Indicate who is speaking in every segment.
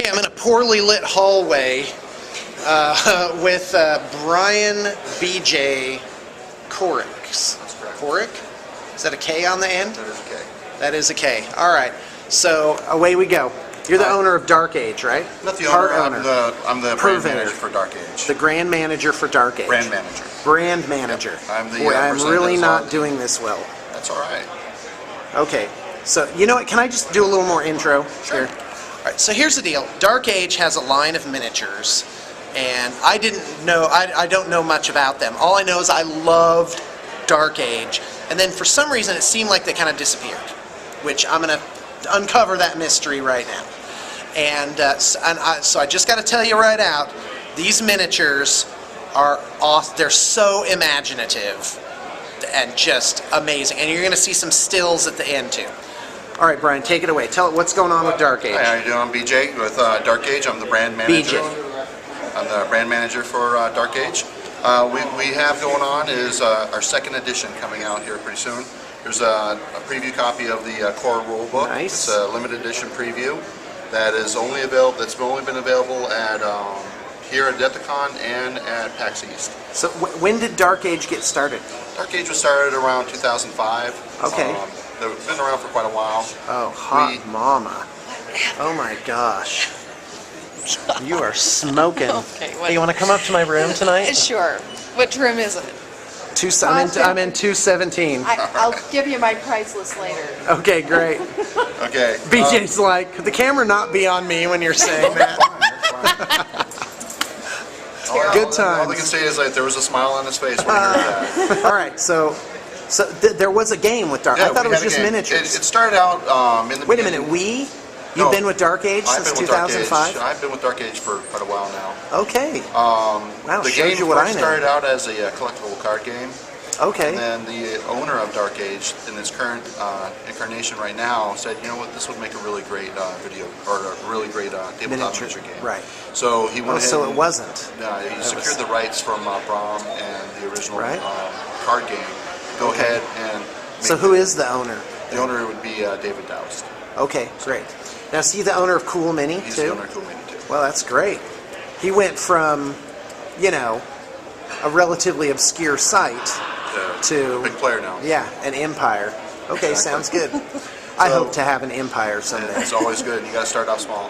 Speaker 1: I'm in a poorly lit hallway with Brian B.J. Corricks.
Speaker 2: That's correct.
Speaker 1: Corrick? Is that a K on the end?
Speaker 2: That is a K.
Speaker 1: That is a K. All right. So away we go. You're the owner of Dark Age, right?
Speaker 2: Not the owner. I'm the brand manager for Dark Age.
Speaker 1: The grand manager for Dark Age.
Speaker 2: Brand manager.
Speaker 1: Brand manager.
Speaker 2: Yep. I'm the.
Speaker 1: Boy, I'm really not doing this well.
Speaker 2: That's all right.
Speaker 1: Okay. So you know what? Can I just do a little more intro?
Speaker 2: Sure.
Speaker 1: Here? All right, so here's the deal. Dark Age has a line of miniatures, and I don't know much about them. All I know is I loved Dark Age, and then for some reason it seemed like they kind of disappeared, which I'm going to uncover that mystery right now. And so I just got to tell you right out, these miniatures are awesome. They're so imaginative and just amazing, and you're going to see some stills at the end too. All right, Brian, take it away. Tell it what's going on with Dark Age.
Speaker 2: Hi, how you doing? I'm BJ with Dark Age. I'm the brand manager. I'm the brand manager for Dark Age. We have going on is our second edition coming out here pretty soon. There's a preview copy of the core rulebook.
Speaker 1: Nice.
Speaker 2: It's a limited edition preview that is only available. That's only been available at here at Adepticon and at PAX East.
Speaker 1: So when did Dark Age get started?
Speaker 2: Dark Age was started around 2005.
Speaker 1: Okay.
Speaker 2: They've been around for quite a while.
Speaker 1: Oh, hot mama. Oh my gosh. You are smoking.
Speaker 3: Okay,
Speaker 1: Hey, you want to come up to my room tonight?
Speaker 3: Sure. Which room is it?
Speaker 1: I'm in 217.
Speaker 3: I'll give you my price list later.
Speaker 1: Okay, great.
Speaker 2: Okay.
Speaker 1: BJ's like, could the camera not be on me when you're saying that? Good times.
Speaker 2: All they can say is like there was a smile on his face when he heard that.
Speaker 1: All right, so there was a game with Dark.
Speaker 2: Yeah,
Speaker 1: I thought it was just
Speaker 2: game.
Speaker 1: miniatures.
Speaker 2: It started out in the
Speaker 1: Wait a
Speaker 2: beginning.
Speaker 1: minute, You've been with Dark Age since 2005?
Speaker 2: I've been with Dark Age for quite a while now.
Speaker 1: Okay.
Speaker 2: Wow,
Speaker 1: the
Speaker 2: game
Speaker 1: you what I know.
Speaker 2: started out as a collectible card game.
Speaker 1: Okay.
Speaker 2: And then the owner of Dark Age, in its current incarnation right now, said, you know what, this would make a really great video, or a really great tabletop miniature game.
Speaker 1: Right.
Speaker 2: So he went ahead
Speaker 1: so
Speaker 2: and,
Speaker 1: it wasn't.
Speaker 2: he secured the rights from Brom and the original
Speaker 1: Right.
Speaker 2: card game. Go ahead and
Speaker 1: So who is the owner?
Speaker 2: The owner would be David Doust.
Speaker 1: Okay, great. Now, is he the owner of Cool Mini,
Speaker 2: He's
Speaker 1: too?
Speaker 2: the owner of Cool Mini, too.
Speaker 1: Well, that's great. He went from, you know, a relatively obscure site to...
Speaker 2: Big player now.
Speaker 1: Yeah, an empire. Okay,
Speaker 2: Exactly.
Speaker 1: Sounds good. I hope to have an empire someday.
Speaker 2: It's always good. You got to start off small.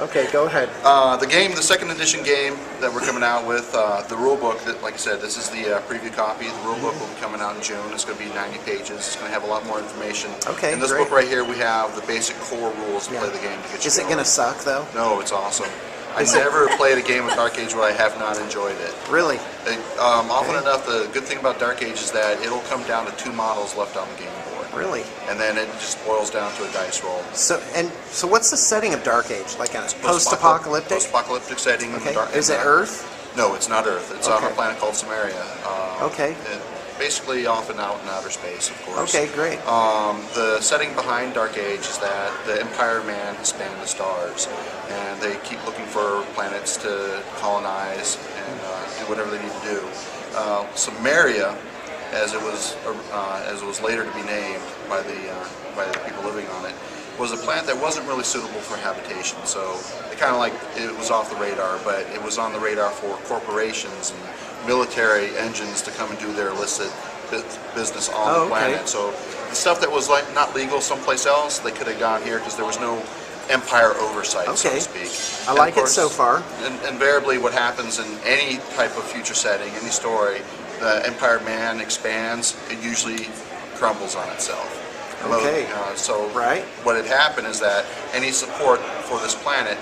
Speaker 1: Okay, go ahead.
Speaker 2: The second edition game that we're coming out with, the rule book, that, like I said, this is the preview copy. The rule book will be coming out in June. It's going to be 90 pages. It's going to have a lot more information.
Speaker 1: Okay,
Speaker 2: in this
Speaker 1: great.
Speaker 2: book right here, we have the basic core rules to play the game to get you
Speaker 1: Is it going to suck, though?
Speaker 2: No, it's awesome. I never played a game with Dark Age where I have not enjoyed it.
Speaker 1: Really?
Speaker 2: Often enough, the good thing about Dark Age is that it'll come down to 2 models left on the game board.
Speaker 1: Really?
Speaker 2: And then it just boils down to a dice roll.
Speaker 1: So what's the setting of Dark Age? Like a post-apocalyptic?
Speaker 2: Post-apocalyptic setting.
Speaker 1: Okay. Is it Earth?
Speaker 2: No, it's not Earth. It's on a planet called Samaria.
Speaker 1: Okay.
Speaker 2: Basically off and out in outer space, of course.
Speaker 1: Okay, great.
Speaker 2: The setting behind Dark Age is that the Empire Man has spanned the stars, and they keep looking for planets to colonize and do whatever they need to do. Samaria, as it was later to be named by the people living on it, was a planet that wasn't really suitable for habitation. So it kind of like it was off the radar, but it was on the radar for corporations and military engines to come and do their illicit business on the planet. So the stuff that was like not legal someplace else, they could have gone here because there was no empire oversight, so to speak.
Speaker 1: I like it so far.
Speaker 2: Invariably, what happens in any type of future setting, any story, the Empire Man expands, it usually crumbles on itself.
Speaker 1: Okay.
Speaker 2: What had happened is that any support for this planet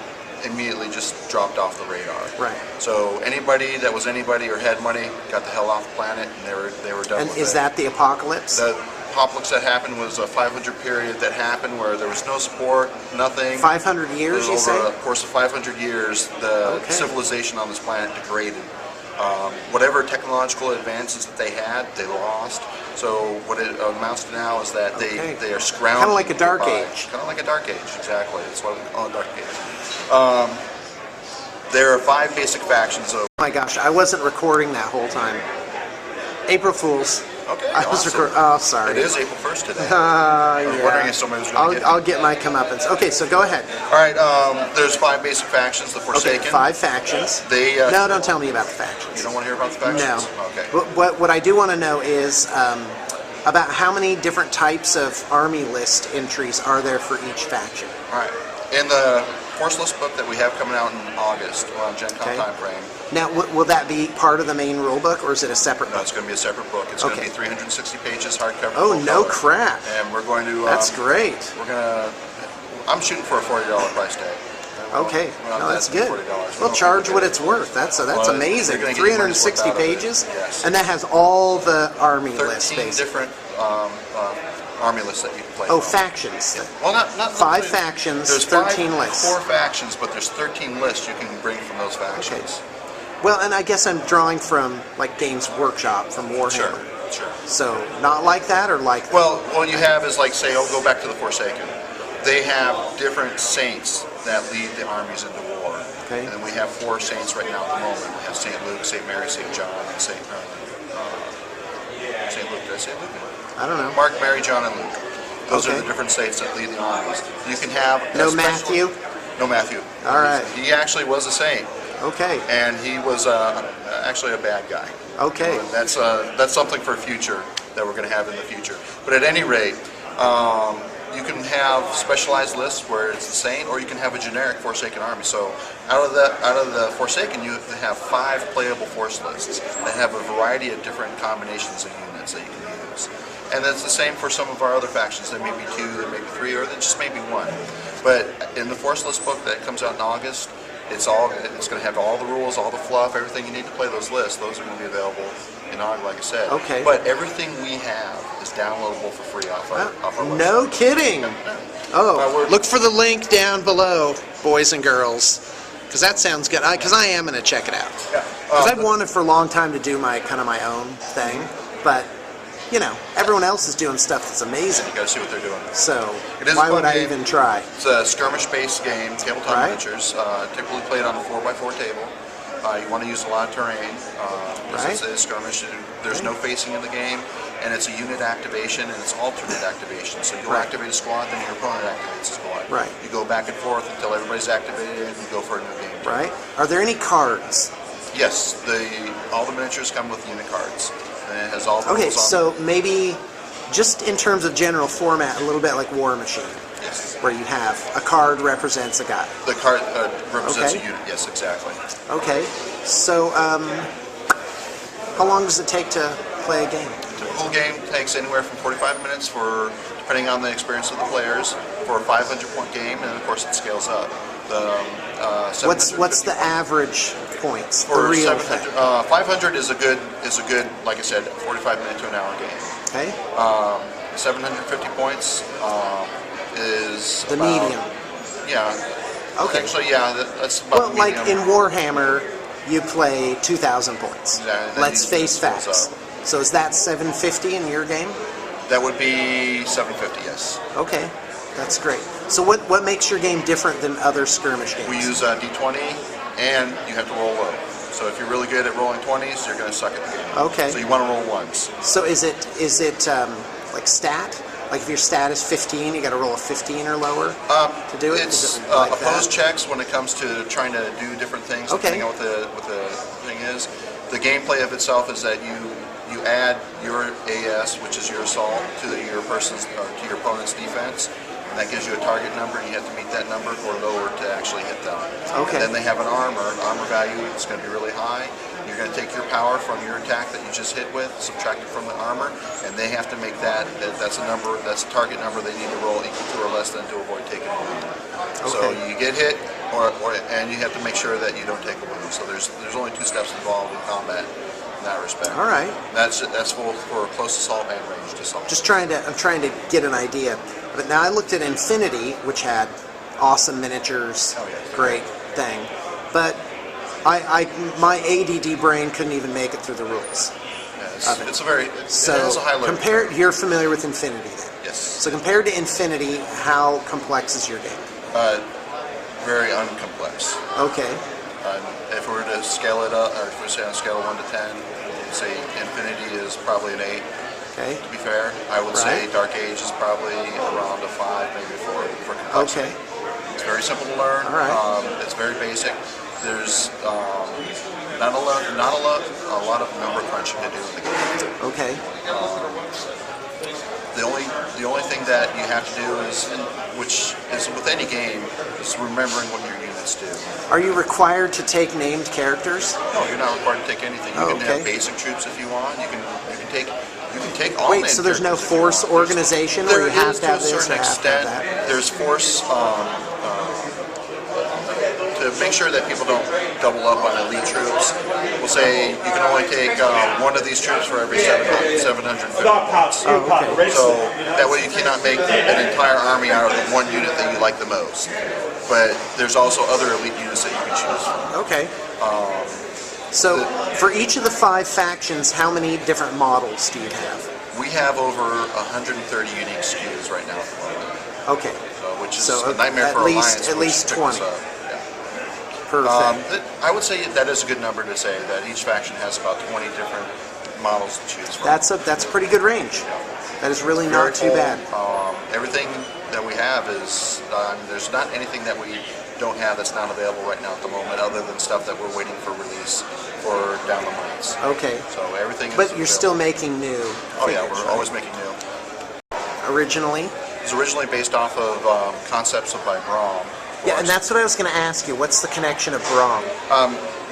Speaker 2: immediately just dropped off the radar.
Speaker 1: Right.
Speaker 2: So anybody that was anybody or had money got the hell off the planet, and they were done with it.
Speaker 1: And is that the apocalypse?
Speaker 2: The apocalypse that happened was a 500 period that happened where there was no support, nothing.
Speaker 1: 500 years, you say?
Speaker 2: Over a course of 500 years, the civilization on this planet degraded. Whatever technological advances that they had, they lost. So what it amounts to now is that they are scrounging.
Speaker 1: Kind of like a Dark Age.
Speaker 2: Kind of like a Dark Age, exactly. That's why we call it Dark Age. There are 5 basic factions of...
Speaker 1: Oh my gosh, I wasn't recording that whole time. April Fools.
Speaker 2: Okay,
Speaker 1: I was
Speaker 2: awesome.
Speaker 1: recording. Oh, sorry.
Speaker 2: It is April 1st today. I was wondering if somebody was going to get
Speaker 1: I'll get my comeuppance. Okay, so go ahead.
Speaker 2: All right, there's 5 basic factions. The Forsaken.
Speaker 1: Okay, 5 factions.
Speaker 2: They,
Speaker 1: no, don't tell me about the factions.
Speaker 2: You don't want to hear about the factions?
Speaker 1: No.
Speaker 2: Okay.
Speaker 1: What I do want to know is about how many different types of army list entries are there for each faction?
Speaker 2: All right. In the Force List book that we have coming out in August, around Gen Con time frame.
Speaker 1: Now, will that be part of the main rule book, or is it a separate
Speaker 2: No,
Speaker 1: book?
Speaker 2: it's going to be a separate book. It's going to be 360 pages hardcover.
Speaker 1: Oh, no
Speaker 2: color.
Speaker 1: crap.
Speaker 2: And we're going to...
Speaker 1: That's great.
Speaker 2: We're going to... I'm shooting for a $40 price tag.
Speaker 1: Okay, no, that's good.
Speaker 2: $40.
Speaker 1: Well, charge what it's worth. That's amazing.
Speaker 2: You're gonna get your money's worth
Speaker 1: 360
Speaker 2: out of it.
Speaker 1: pages,
Speaker 2: Yes.
Speaker 1: and that has all the army lists,
Speaker 2: 13
Speaker 1: basically.
Speaker 2: different army lists that you can play
Speaker 1: Oh,
Speaker 2: from.
Speaker 1: factions.
Speaker 2: Well, not
Speaker 1: 5
Speaker 2: literally.
Speaker 1: factions,
Speaker 2: There's
Speaker 1: 13 lists.
Speaker 2: 4 factions, but there's 13 lists you can bring from those factions.
Speaker 1: Well, and I guess I'm drawing from like Games Workshop from Warhammer.
Speaker 2: Sure.
Speaker 1: So not like that, or like that?
Speaker 2: Well, what you have is like, say, go back to the Forsaken. They have different saints that lead the armies into war.
Speaker 1: Okay.
Speaker 2: And then we have 4 saints right now at the moment. We have St. Luke, St. Mary, St. John, and St. Luke. Did I say Luke?
Speaker 1: I don't know.
Speaker 2: Mark, Mary, John, and Luke. Those are
Speaker 1: Okay.
Speaker 2: the different saints that lead the armies. You can have...
Speaker 1: No
Speaker 2: a special-
Speaker 1: Matthew?
Speaker 2: No Matthew.
Speaker 1: All right.
Speaker 2: He actually was a saint.
Speaker 1: Okay.
Speaker 2: And he was actually a bad guy.
Speaker 1: Okay.
Speaker 2: That's something for future that we're going to have in the future. But at any rate, you can have specialized lists where it's the same, or you can have a generic Forsaken army. So out of the Forsaken, you have 5 playable force lists that have a variety of different combinations of units that you can use. And that's the same for some of our other factions. There may be 2, there may be 3, or there just may be 1. But in the force list book that comes out in August, it's going to have all the rules, all the fluff, everything you need to play those lists. Those are going to be available in August, like I said.
Speaker 1: Okay.
Speaker 2: But everything we have is downloadable for free off our website.
Speaker 1: No kidding. Oh, look for the link down below, boys and girls, because that sounds good. Because I am going to check it out.
Speaker 2: Yeah.
Speaker 1: Because I've wanted for a long time to do my own thing, but you know, everyone else is doing stuff that's amazing.
Speaker 2: You got to see what they're doing.
Speaker 1: So
Speaker 2: It is a
Speaker 1: why
Speaker 2: fun
Speaker 1: would I
Speaker 2: game.
Speaker 1: even try?
Speaker 2: It's a skirmish-based game, tabletop
Speaker 1: Right.
Speaker 2: miniatures, typically played on a 4x4 table. You want to use a lot of terrain.
Speaker 1: Right.
Speaker 2: It's a skirmish. There's no facing in the game, and it's a unit activation, and it's alternate activation. So you'll
Speaker 1: Right.
Speaker 2: activate a squad, then your opponent activates a squad.
Speaker 1: Right.
Speaker 2: You go back and forth until everybody's activated, and you go for a new game.
Speaker 1: Right? Are there any cards?
Speaker 2: Yes, all the miniatures come with unit cards, and it has all the
Speaker 1: Okay,
Speaker 2: rules on
Speaker 1: so maybe just in terms of general format, a little bit like War Machine,
Speaker 2: Yes.
Speaker 1: where you have a card represents a guy.
Speaker 2: The card represents
Speaker 1: Okay.
Speaker 2: a unit. Yes, exactly.
Speaker 1: Okay, so how long does it take to play a game?
Speaker 2: The full game takes anywhere from 45 minutes depending on the experience of the players, for a 500-point game, and of course it scales up.
Speaker 1: What's the average points? The
Speaker 2: for
Speaker 1: real
Speaker 2: 700?
Speaker 1: thing.
Speaker 2: 500 is a good, like I said, 45-minute to an hour game.
Speaker 1: Okay,
Speaker 2: 750 points is
Speaker 1: the
Speaker 2: about,
Speaker 1: medium.
Speaker 2: Yeah.
Speaker 1: Okay.
Speaker 2: Actually, yeah, that's about
Speaker 1: Well,
Speaker 2: the
Speaker 1: like
Speaker 2: medium.
Speaker 1: in Warhammer, you play 2,000 points.
Speaker 2: Yeah, and then
Speaker 1: Let's
Speaker 2: you-
Speaker 1: face facts. So is that 750 in your game?
Speaker 2: That would be 750. Yes.
Speaker 1: Okay, that's great. So what makes your game different than other skirmish games?
Speaker 2: We use D20, and you have to roll low. So if you're really good at rolling 20s, you're going to suck at the game.
Speaker 1: Okay.
Speaker 2: So you want to roll ones.
Speaker 1: So is it like stat? Like if your stat is 15, you got to roll a 15 or lower to do it?
Speaker 2: It's
Speaker 1: Is it like
Speaker 2: opposed
Speaker 1: that?
Speaker 2: checks when it comes to trying to do different things.
Speaker 1: Okay.
Speaker 2: Depending on what the thing is. The gameplay of itself is that you add your AS, which is your assault, to your opponent's defense. And that gives you a target number, and you have to meet that number or lower to actually hit them.
Speaker 1: Okay.
Speaker 2: And then they have an armor value that's going to be really high. You're going to take your power from your attack that you just hit with, subtract it from the armor, and they have to make that's a target number they need to roll equal to or less than to avoid taking a wound. So you get hit, and you have to make sure that you don't take a wound. So there's only 2 steps involved in combat in that respect.
Speaker 1: All right.
Speaker 2: That's for close assault and ranged assault.
Speaker 1: I'm trying to get an idea. But now I looked at Infinity, which had awesome miniatures,
Speaker 2: Oh, yeah.
Speaker 1: great thing. But my ADD brain couldn't even make it through the rules.
Speaker 2: Yeah, it has a high level.
Speaker 1: You're familiar with Infinity then?
Speaker 2: Yes.
Speaker 1: So compared to Infinity, how complex is your game?
Speaker 2: Very uncomplex.
Speaker 1: Okay.
Speaker 2: If we were to scale it up, or if we say on a scale of 1 to 10, say Infinity is probably an 8,
Speaker 1: Okay.
Speaker 2: To be fair, I would say Dark Age is probably around a 5, maybe a 4 for complexity.
Speaker 1: Okay.
Speaker 2: It's very simple to learn.
Speaker 1: All right.
Speaker 2: It's very basic. There's not a lot of number crunching to do in the game.
Speaker 1: Okay.
Speaker 2: The only thing that you have to do is, which is with any game, is remembering what your units do.
Speaker 1: Are you required to take named characters?
Speaker 2: No, you're not required to take anything. You can
Speaker 1: okay.
Speaker 2: have basic troops if you want. You can take all.
Speaker 1: Wait, so there's no force organization where you have to have this or have to have that?
Speaker 2: There's force to make sure that people don't double up on elite troops. We'll say you can only take one of these troops for every 750 points.
Speaker 1: Oh, okay.
Speaker 2: So that way you cannot make an entire army out of the one unit that you like the most. But there's also other elite units that you can choose from.
Speaker 1: Okay. So for each of the 5 factions, how many different models do you have?
Speaker 2: We have over 130 unique SKUs right now at the moment.
Speaker 1: Okay.
Speaker 2: Which is a nightmare for Alliance.
Speaker 1: At least 20.
Speaker 2: Yeah.
Speaker 1: Perfect.
Speaker 2: I would say that is a good number to say, that each faction has about 20 different models to choose from.
Speaker 1: That's a pretty good range. That is really not too bad.
Speaker 2: Everything that we have is, there's not anything that we don't have that's not available right now at the moment, other than stuff that we're waiting for release for down the months.
Speaker 1: Okay.
Speaker 2: So everything is
Speaker 1: But you're
Speaker 2: available.
Speaker 1: still making new
Speaker 2: Oh yeah,
Speaker 1: figures,
Speaker 2: we're
Speaker 1: right?
Speaker 2: always making new.
Speaker 1: Originally?
Speaker 2: It was originally based off of concepts by Brahm.
Speaker 1: Yeah, and that's what I was going to ask you. What's the connection of Brahm?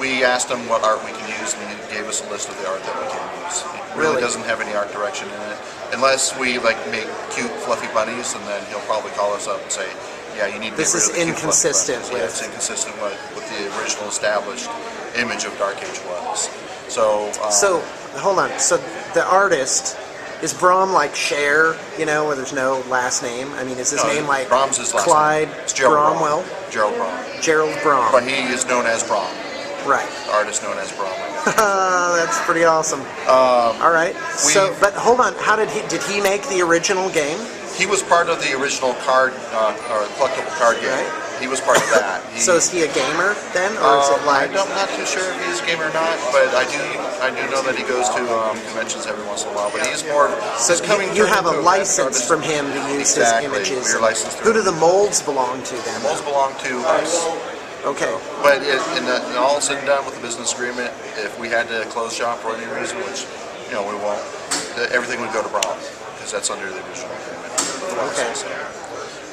Speaker 2: We asked him what art we can use, and he gave us a list of the art that we can use. It really doesn't have any art direction in it, unless we make cute, fluffy bunnies, and then he'll probably call us up and say, "Yeah, you need to
Speaker 1: This
Speaker 2: get rid
Speaker 1: is
Speaker 2: of the cute,
Speaker 1: inconsistent
Speaker 2: fluffy bunnies."
Speaker 1: with.
Speaker 2: Yeah, it's inconsistent with what the original established image of Dark Age was. So.
Speaker 1: So hold on. So the artist. Is Brahm like Cher, where there's no last name? I mean, is his name like
Speaker 2: Brahm's his last
Speaker 1: Clyde
Speaker 2: name. It's Gerald
Speaker 1: Bromwell?
Speaker 2: Gerald Brahm.
Speaker 1: Gerald Brahm.
Speaker 2: But he is known as Brahm.
Speaker 1: Right.
Speaker 2: The artist known as Brahm.
Speaker 1: That's pretty awesome. All right. So, but hold on. How did he make the original game?
Speaker 2: He was part of the original card or collectible card game.
Speaker 1: Right.
Speaker 2: He was part of that.
Speaker 1: So is he a gamer then, or is it like?
Speaker 2: I'm not too sure if he's a gamer or not, but I do know that he goes to conventions every once in a while. But he's more.
Speaker 1: So you have a license from him to use his images.
Speaker 2: We're licensed
Speaker 1: Who do the molds belong to then?
Speaker 2: The molds belong to us.
Speaker 1: Okay.
Speaker 2: But in all said and done with the business agreement, if we had to close shop for any reason, which we won't, everything would go to Brahm because that's under the original agreement.
Speaker 1: Okay.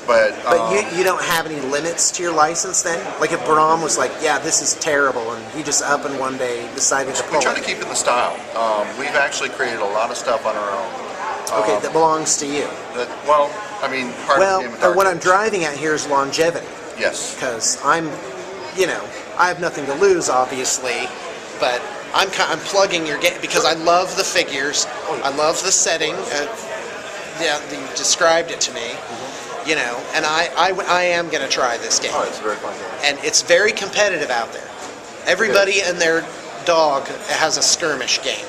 Speaker 2: But
Speaker 1: you don't have any limits to your license then? Like if Brahm was like, yeah, this is terrible, and he just up and one day decided to pull
Speaker 2: we try
Speaker 1: it.
Speaker 2: to keep in the style. We've actually created a lot of stuff on our own.
Speaker 1: Okay, that belongs to you.
Speaker 2: Part of the game of Dark
Speaker 1: what
Speaker 2: Age.
Speaker 1: I'm driving at here is longevity.
Speaker 2: Yes.
Speaker 1: Because I have nothing to lose, obviously, but I'm plugging your game because I love the figures, I love the setting. You described it to me. And I am going to try this game.
Speaker 2: Oh, it's a very fun game.
Speaker 1: And it's very competitive out there. Everybody and their dog has a skirmish game.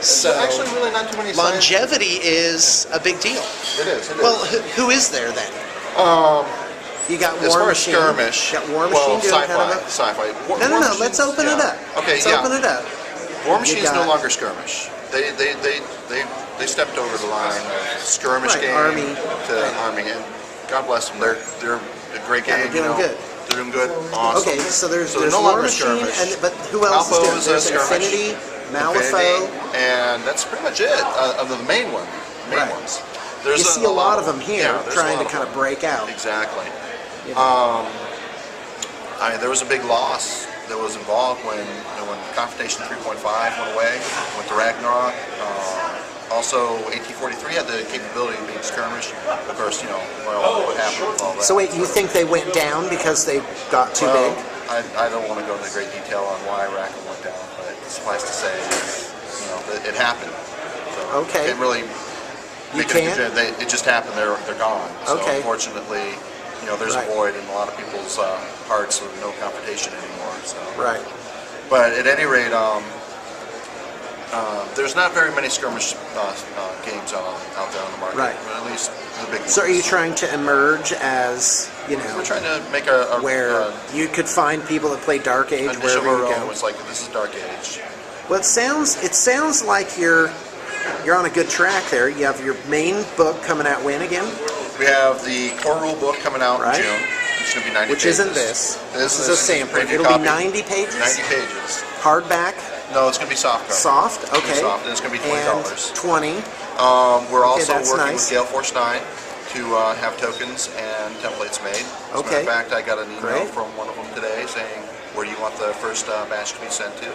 Speaker 1: So
Speaker 2: actually really not too many
Speaker 1: longevity is a big deal.
Speaker 2: It is.
Speaker 1: Well, who is there then? You got
Speaker 2: as
Speaker 1: War
Speaker 2: far
Speaker 1: Machine.
Speaker 2: as Skirmish,
Speaker 1: You got War Machine doing
Speaker 2: sci-fi.
Speaker 1: kind of a...
Speaker 2: Sci-fi.
Speaker 1: No. Let's open it up.
Speaker 2: Okay,
Speaker 1: let's open it up.
Speaker 2: War Machine is
Speaker 1: got-
Speaker 2: no longer Skirmish. They stepped over the line of Skirmish
Speaker 1: Right,
Speaker 2: game
Speaker 1: Army.
Speaker 2: to Army, and God bless them. They're a great
Speaker 1: Yeah,
Speaker 2: game.
Speaker 1: they're doing good.
Speaker 2: They're doing good. Awesome.
Speaker 1: Okay, so there's
Speaker 2: they're no
Speaker 1: War
Speaker 2: longer
Speaker 1: Machine,
Speaker 2: Skirmish.
Speaker 1: but who else
Speaker 2: Alpha
Speaker 1: is
Speaker 2: is
Speaker 1: there?
Speaker 2: a
Speaker 1: There's
Speaker 2: Skirmish.
Speaker 1: Infinity, Malifaux.
Speaker 2: Infinity, and that's pretty much it. Of the main ones.
Speaker 1: Right.
Speaker 2: There's
Speaker 1: You see a lot of them here
Speaker 2: yeah, there's a
Speaker 1: trying
Speaker 2: lot
Speaker 1: to kind of break out.
Speaker 2: Exactly.
Speaker 1: You know.
Speaker 2: There was a big loss that was involved when Confrontation 3.5 went away, went to Ragnarok. Also, 1843 had the capability of being Skirmish. Of course, what happened with all that.
Speaker 1: So wait, you think they went down because they got too big?
Speaker 2: I don't want to go into great detail on why Rackham went down, but suffice to say, it happened. So
Speaker 1: Okay.
Speaker 2: Can't really
Speaker 1: You
Speaker 2: make
Speaker 1: can't?
Speaker 2: it just happened. They're gone. So
Speaker 1: Okay.
Speaker 2: unfortunately, there's
Speaker 1: Right.
Speaker 2: a void in a lot of people's hearts with no Confrontation anymore. So.
Speaker 1: Right.
Speaker 2: But at any rate, there's not very many Skirmish games out there on the market.
Speaker 1: Right.
Speaker 2: At least the big ones.
Speaker 1: So are you trying to emerge as,
Speaker 2: We're trying to make a
Speaker 1: where you could find people that play Dark Age
Speaker 2: a niche of
Speaker 1: wherever
Speaker 2: our
Speaker 1: you
Speaker 2: own.
Speaker 1: go?
Speaker 2: It's like, this is Dark Age.
Speaker 1: Well, it sounds like you're you're on a good track there. You have your main book coming out when again?
Speaker 2: We have the core rule book coming out
Speaker 1: Right.
Speaker 2: in June. It's going to be 90
Speaker 1: Which
Speaker 2: pages.
Speaker 1: isn't this. This is a
Speaker 2: This
Speaker 1: sampler.
Speaker 2: preview
Speaker 1: It'll
Speaker 2: copy.
Speaker 1: be 90 pages?
Speaker 2: 90 pages.
Speaker 1: Hardback?
Speaker 2: No, it's going to be soft cover.
Speaker 1: Soft?
Speaker 2: It's gonna be
Speaker 1: Okay.
Speaker 2: soft, and it's going to be $20.
Speaker 1: And 20.
Speaker 2: We're
Speaker 1: Okay,
Speaker 2: also
Speaker 1: that's
Speaker 2: working
Speaker 1: nice.
Speaker 2: with Gale Force 9 to have tokens and templates made. As a matter
Speaker 1: Okay.
Speaker 2: of fact, I got an email
Speaker 1: Great.
Speaker 2: from one of them today saying, where do you want the first batch to be sent to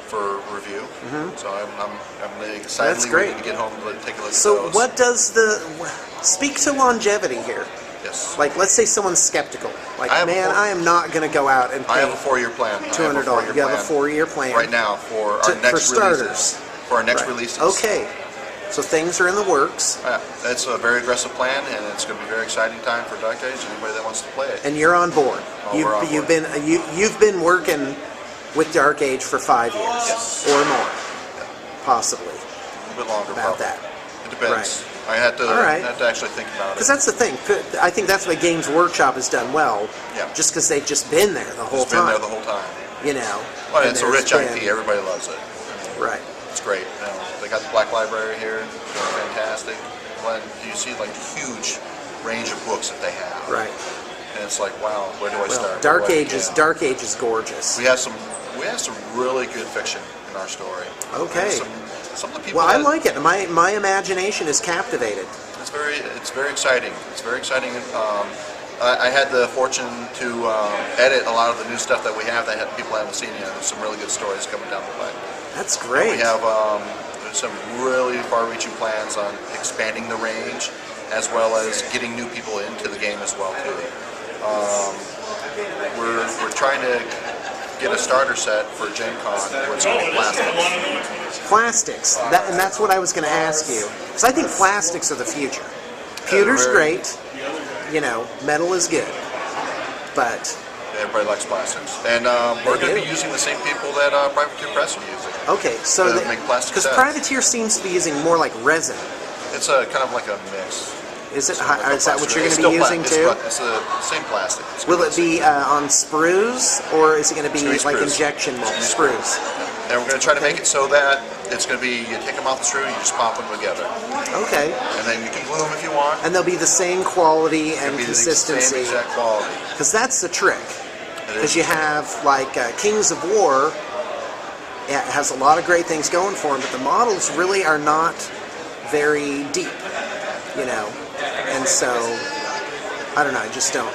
Speaker 2: for review? So I'm excitedly
Speaker 1: That's great.
Speaker 2: waiting to get home to take a look at
Speaker 1: So
Speaker 2: those.
Speaker 1: what does the... Speak to longevity here.
Speaker 2: Yes.
Speaker 1: Like, let's say someone's skeptical. Like,
Speaker 2: I have a
Speaker 1: man,
Speaker 2: four-
Speaker 1: I am not going to go out and
Speaker 2: I have
Speaker 1: pay
Speaker 2: a 4-year plan.
Speaker 1: $200. You have a 4-year plan.
Speaker 2: right now for
Speaker 1: To-
Speaker 2: our next
Speaker 1: for starters.
Speaker 2: releases. For our next
Speaker 1: Right.
Speaker 2: releases.
Speaker 1: Okay. So things are in the works,
Speaker 2: It's a very aggressive plan, and it's going to be a very exciting time for Dark Age. Anybody that wants to play it.
Speaker 1: and you're on board.
Speaker 2: Oh, we're on
Speaker 1: You've
Speaker 2: board.
Speaker 1: you've been working with Dark Age for 5 years
Speaker 2: Yes.
Speaker 1: or more, possibly.
Speaker 2: A little bit longer,
Speaker 1: About
Speaker 2: probably.
Speaker 1: that.
Speaker 2: It depends. I had to,
Speaker 1: All right.
Speaker 2: had to actually think about it.
Speaker 1: Because that's the thing. I think that's why Games Workshop has done well.
Speaker 2: Yeah.
Speaker 1: Just because they've just been there the whole
Speaker 2: It's been
Speaker 1: time.
Speaker 2: there the whole time.
Speaker 1: You know.
Speaker 2: Well,
Speaker 1: and
Speaker 2: it's a
Speaker 1: there's
Speaker 2: rich
Speaker 1: been-
Speaker 2: IP. Everybody loves it.
Speaker 1: Right.
Speaker 2: It's great. You know, they got the Black Library here. They're fantastic. When you see like the huge range of books that they have,
Speaker 1: Right.
Speaker 2: and it's like, wow, where do I
Speaker 1: Well,
Speaker 2: start?
Speaker 1: Dark
Speaker 2: Where do I
Speaker 1: Age is
Speaker 2: begin?
Speaker 1: gorgeous.
Speaker 2: We have some really good fiction in our story.
Speaker 1: Okay.
Speaker 2: Some of the people.
Speaker 1: Well, I
Speaker 2: that-
Speaker 1: like it. My imagination is captivated.
Speaker 2: It's very exciting. It's very exciting. I had the fortune to edit a lot of the new stuff that we have that people haven't seen yet. There's some really good stories coming down the pipe.
Speaker 1: That's great.
Speaker 2: We have some really far-reaching plans on expanding the range, as well as getting new people into the game as well too. We're trying to get a starter set for Gen Con where it's going to be plastic.
Speaker 1: Plastics. And that's what I was going to ask you. Because I think plastics are the future. Pewter's
Speaker 2: they're very-
Speaker 1: great. You know, metal is good. But,
Speaker 2: Everybody likes plastics, and we're going to be using the same people that Privateer Press are using.
Speaker 1: okay, so...
Speaker 2: To make plastic
Speaker 1: Because
Speaker 2: sets.
Speaker 1: Privateer seems to be using more like resin.
Speaker 2: It's a kind of like a mix.
Speaker 1: Is it?
Speaker 2: Like a
Speaker 1: Is that what
Speaker 2: plastic.
Speaker 1: you're
Speaker 2: It's
Speaker 1: going to be
Speaker 2: still
Speaker 1: using
Speaker 2: pla-
Speaker 1: too?
Speaker 2: It's the same plastic. It's
Speaker 1: Will
Speaker 2: gonna
Speaker 1: it be on sprues, or is it going to be
Speaker 2: It's gonna be
Speaker 1: like
Speaker 2: sprues.
Speaker 1: injection mold?
Speaker 2: It's gonna be
Speaker 1: Sprues.
Speaker 2: And we're going to try to make it so that it's going to be, you take them off the screw, you just pop them together.
Speaker 1: Okay.
Speaker 2: And then you can glue them if you want.
Speaker 1: And they'll be the same quality and
Speaker 2: It'll be the
Speaker 1: consistency.
Speaker 2: same exact quality.
Speaker 1: Because that's the trick.
Speaker 2: It
Speaker 1: Because
Speaker 2: is.
Speaker 1: you have like Kings of War. It has a lot of great things going for them, but the models really are not very deep, you know. And so, I don't know. I just don't.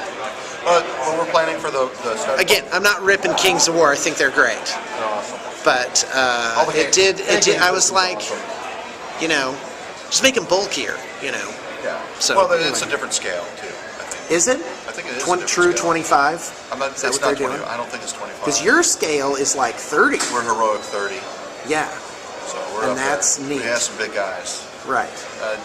Speaker 2: But we're planning for the start.
Speaker 1: Again, I'm not ripping Kings of War. I think they're great,
Speaker 2: They're awesome.
Speaker 1: but
Speaker 2: All the
Speaker 1: it
Speaker 2: games-
Speaker 1: did. I was
Speaker 2: games are
Speaker 1: like,
Speaker 2: awesome.
Speaker 1: you know, just make them bulkier, you know.
Speaker 2: Yeah.
Speaker 1: So,
Speaker 2: well, it's
Speaker 1: anyway.
Speaker 2: a different scale too. I think.
Speaker 1: Is it?
Speaker 2: I think it is. a
Speaker 1: 20,
Speaker 2: different
Speaker 1: true
Speaker 2: scale.
Speaker 1: 25?
Speaker 2: I'm not.
Speaker 1: Is that
Speaker 2: It's
Speaker 1: what
Speaker 2: not
Speaker 1: they're
Speaker 2: 20.
Speaker 1: doing?
Speaker 2: I don't think it's 25.
Speaker 1: Because your scale is like 30.
Speaker 2: We're heroic 30.
Speaker 1: Yeah,
Speaker 2: So we're
Speaker 1: And
Speaker 2: up
Speaker 1: that's
Speaker 2: there.
Speaker 1: neat.
Speaker 2: We have some big guys.
Speaker 1: right.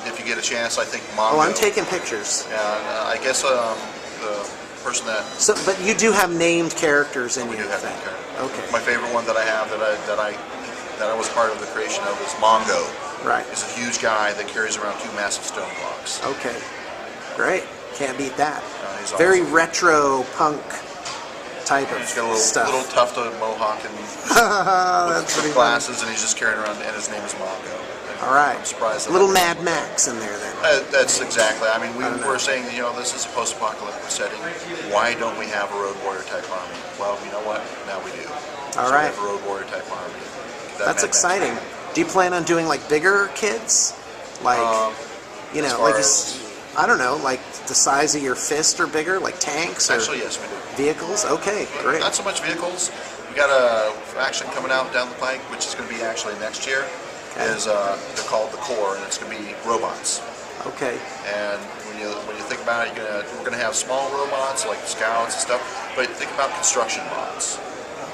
Speaker 2: If you get a chance, I think Mongo.
Speaker 1: Oh, I'm taking pictures.
Speaker 2: And I guess the person that
Speaker 1: So, but you do have named characters in
Speaker 2: we
Speaker 1: your
Speaker 2: do have
Speaker 1: thing.
Speaker 2: that character.
Speaker 1: Okay.
Speaker 2: My favorite one that I have that I was part of the creation of is Mongo.
Speaker 1: Right.
Speaker 2: He's a huge guy that carries around 2 massive stone blocks.
Speaker 1: Okay. Great. Can't beat that.
Speaker 2: He's
Speaker 1: Very
Speaker 2: awesome.
Speaker 1: retro punk type of
Speaker 2: He's got a little
Speaker 1: stuff.
Speaker 2: tuft of mohawk and
Speaker 1: That's pretty
Speaker 2: with glasses, and he's just carrying around, and his name is Mongo.
Speaker 1: All right.
Speaker 2: I'm surprised. that
Speaker 1: Little
Speaker 2: I
Speaker 1: Mad
Speaker 2: didn't-
Speaker 1: Max in there then.
Speaker 2: That's exactly. I mean, we
Speaker 1: I don't know.
Speaker 2: were saying, this is a post-apocalyptic setting. Why don't we have a road warrior type army? Well, you know what? Now we do.
Speaker 1: All
Speaker 2: So
Speaker 1: right.
Speaker 2: We have a road warrior type army. That
Speaker 1: That's
Speaker 2: Mad Max
Speaker 1: exciting.
Speaker 2: army.
Speaker 1: Do you plan on doing like bigger kids? Like, you
Speaker 2: as
Speaker 1: know,
Speaker 2: far
Speaker 1: like,
Speaker 2: as-
Speaker 1: I don't know, like the size of your fist or bigger, like tanks or
Speaker 2: Actually, yes, we do.
Speaker 1: vehicles? Okay, great.
Speaker 2: Not so much vehicles. We got a faction coming out down the pike, which is going to be actually next year.
Speaker 1: Okay.
Speaker 2: Is they're called the Core, and it's going to be robots.
Speaker 1: Okay.
Speaker 2: And when you think about it, we're gonna have small robots like scouts and stuff, but think about construction bots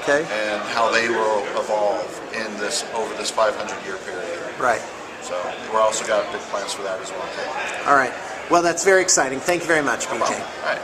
Speaker 1: Okay.
Speaker 2: and how they will evolve in over this 500-year period.
Speaker 1: Right.
Speaker 2: So we're also got big plans for that as well too.
Speaker 1: All right. Well, that's very exciting. Thank you very much, BJ.
Speaker 2: All right.